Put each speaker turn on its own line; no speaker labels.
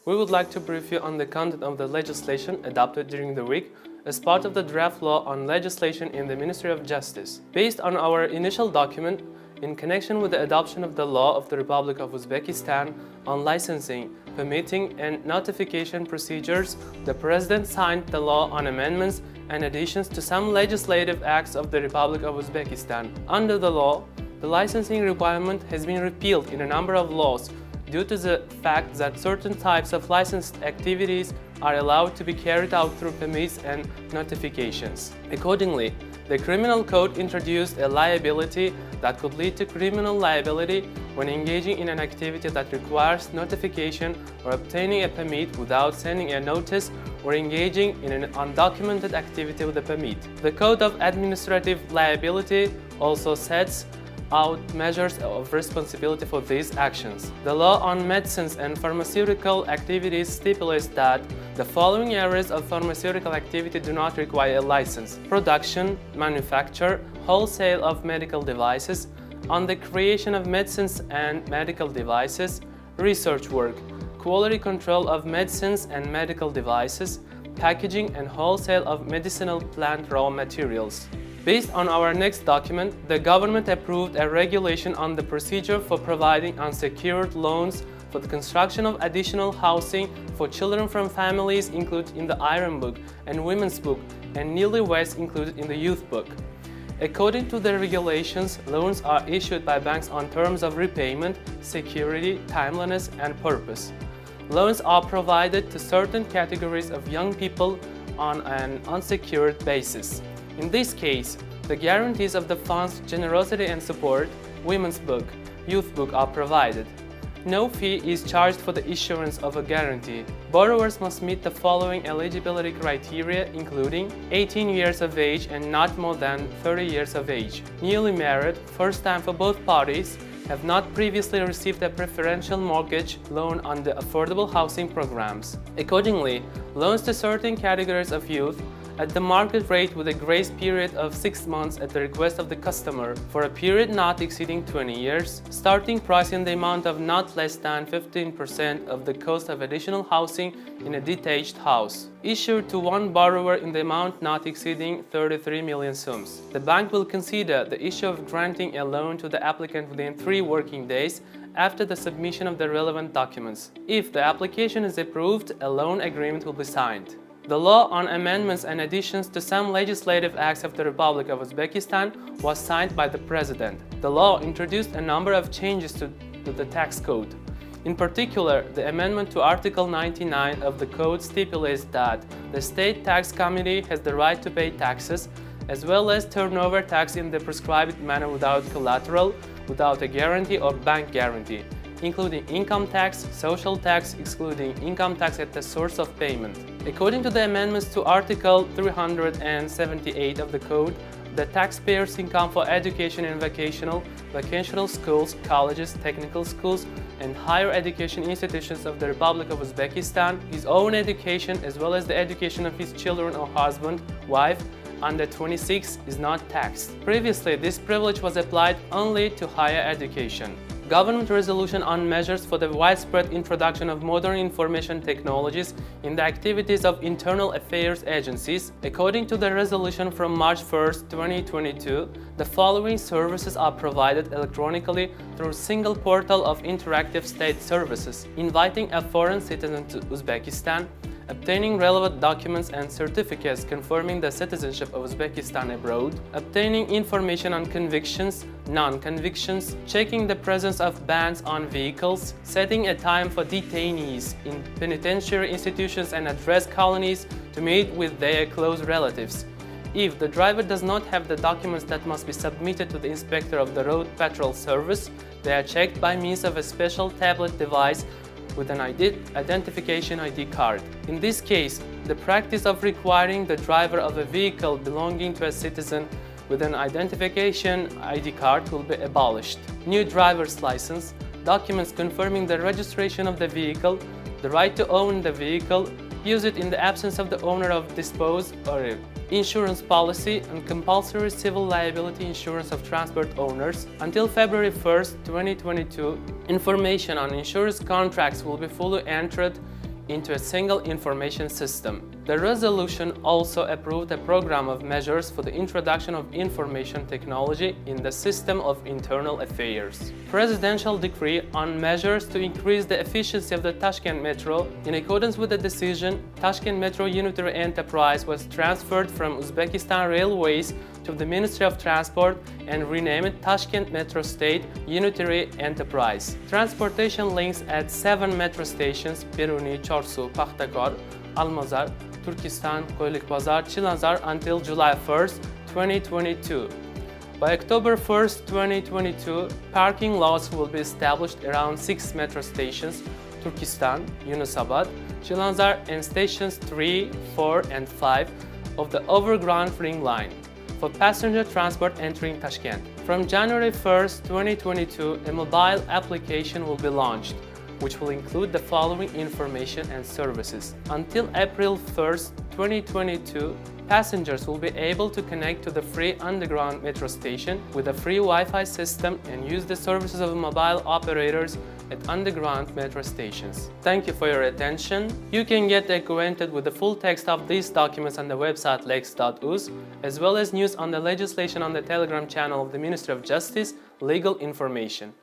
we would like to brief you on the content of the legislation adopted during the week as part of the draft law on legislation in the Ministry of Justice. Based on our initial document, in connection with the adoption of the law of the Republic of Uzbekistan on licensing, permitting and notification procedures, the President signed the law on amendments and additions to some legislative acts of the Republic of Uzbekistan. Under the law, the licensing requirement has been repealed in a number of laws due to the fact that certain types of licensed activities are allowed to be carried out through permits and notifications. Accordingly, the Criminal Code introduced a liability that could lead to criminal liability when engaging in an activity that requires notification or obtaining a permit without sending a notice or engaging in an undocumented activity with a permit. The Code of Administrative Liability also sets out measures of responsibility for these actions. The law on medicines and pharmaceutical activities stipulates that the following areas of pharmaceutical activity do not require a license: production, manufacture, wholesale of medical devices, on the creation of medicines and medical devices, research work, quality control of medicines and medical devices, packaging and wholesale of medicinal plant raw materials. Based on our next document, the government approved a regulation on the procedure for providing unsecured loans for the construction of additional housing for children from families included in the Iron Book and Women's Book, and newlyweds included in the Youth Book. According to the regulations, loans are issued by banks on terms of repayment, security, timeliness, and purpose. Loans are provided to certain categories of young people on an unsecured basis. In this case, the guarantees of the fund's generosity and support, Women's Book, Youth Book are provided. No fee is charged for the issuance of a guarantee. Borrowers must meet the following eligibility criteria, including 18 years of age and not more than 30 years of age, newly married, first time for both parties, have not previously received a preferential mortgage loan under affordable housing programs. Accordingly, loans to certain categories of youth at the market rate with a grace period of 6 months at the request of the customer for a period not exceeding 20 years, starting price in the amount of not less than 15% of the cost of additional housing in a detached house, issued to one borrower in the amount not exceeding 33 million sums. The bank will consider the issue of granting a loan to the applicant within 3 working days after the submission of the relevant documents. If the application is approved, a loan agreement will be signed. The law on amendments and additions to some legislative acts of the Republic of Uzbekistan was signed by the President. The law introduced a number of changes to the tax code. In particular, the amendment to Article 99 of the code stipulates that the State Tax Committee has the right to pay taxes, as well as turnover tax in the prescribed manner without collateral, without a guarantee or bank guarantee, including income tax, social tax, excluding income tax at the source of payment. According to the amendments to Article 378 of the Code, the taxpayer's income for education in vocational schools, colleges, technical schools, and higher education institutions of the Republic of Uzbekistan, his own education as well as the education of his children or husband, wife, under 26 is not taxed. Previously, this privilege was applied only to higher education. Government resolution on measures for the widespread introduction of modern information technologies in the activities of internal affairs agencies. According to the resolution from March 1, 2022, the following services are provided electronically through a single portal of interactive state services: inviting a foreign citizen to Uzbekistan, obtaining relevant documents and certificates confirming the citizenship of Uzbekistan abroad, obtaining information on convictions, non-convictions, checking the presence of bans on vehicles, setting a time for detainees in penitentiary institutions and address colonies to meet with their close relatives. If the driver does not have the documents that must be submitted to the inspector of the road patrol service, they are checked by means of a special tablet device with an identification ID card. In this case, the practice of requiring the driver of a vehicle belonging to a citizen with an identification ID card will be abolished. New driver's license, documents confirming the registration of the vehicle, the right to own the vehicle, use it in the absence of the owner of dispose or insurance policy, and compulsory civil liability insurance of transport owners. Until February 1, 2022, information on insurance contracts will be fully entered into a single information system. The resolution also approved a program of measures for the introduction of information technology in the system of internal affairs. Presidential decree on measures to increase the efficiency of the Tashkent Metro. In accordance with the decision, Tashkent Metro Unitary Enterprise was transferred from Uzbekistan Railways to the Ministry of Transport and renamed Tashkent Metro State Unitary Enterprise. Transportation links at 7 metro stations: Biruni, Chorsu, Paxtakor, Almazar, Turkistan, Koylikbazar, Chilanzar until July 1st, 2022. By October 1st, 2022, parking lots will be established around 6 metro stations: Turkistan, Yunusobod, Chilanzar, and stations 3, 4, and 5 of the overground ring line for passenger transport entering Tashkent. From January 1st, 2022, a mobile application will be launched, which will include the following information and services. Until April 1st, 2022, passengers will be able to connect to the free underground metro station with a free Wi-Fi system and use the services of mobile operators at underground metro stations. Thank you for your attention. You can get acquainted with the full text of these documents on the website lex.uz, as well as news on the legislation on the Telegram channel of the Ministry of Justice, Legal Information.